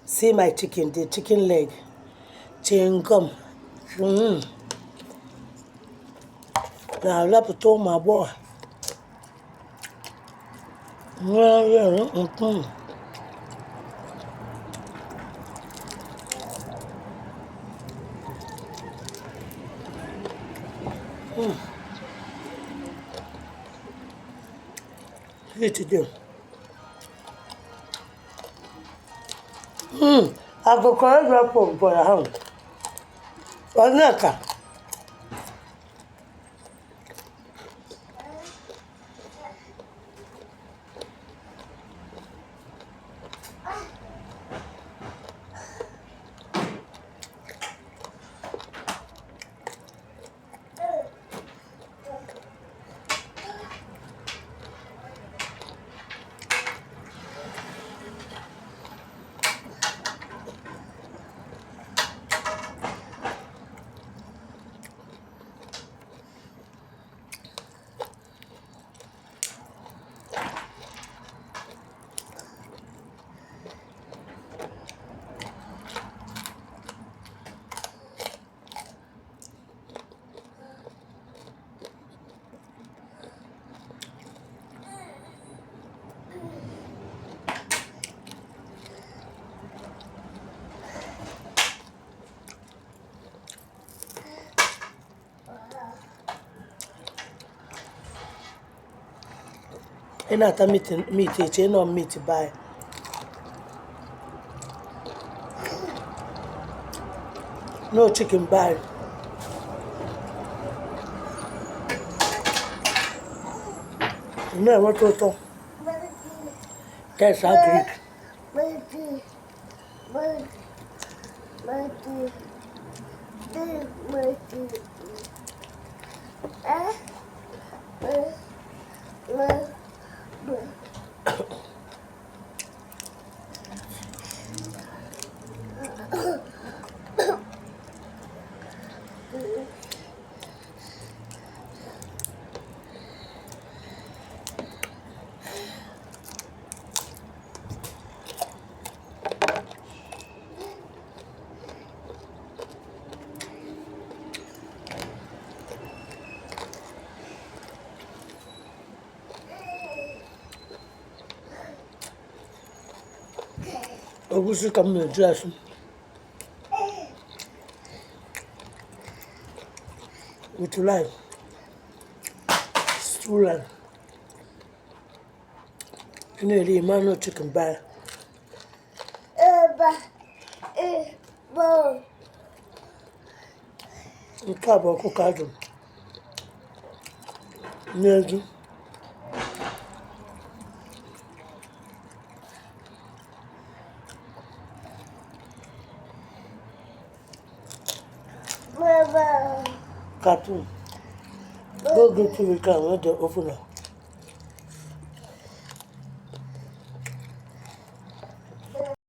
See my chicken, the chicken leg. Chewing gum. Now I love to tell my boy. Eat it. I go correct that for your house. What's that? And after meat, it's not meat buy. No chicken buy. No, what to talk? That's ugly. I wish come in dress. With life. It's too life. You know, the man no chicken buy. You can't buy cook. Negi. Cartoon. Go get to the car with the opener.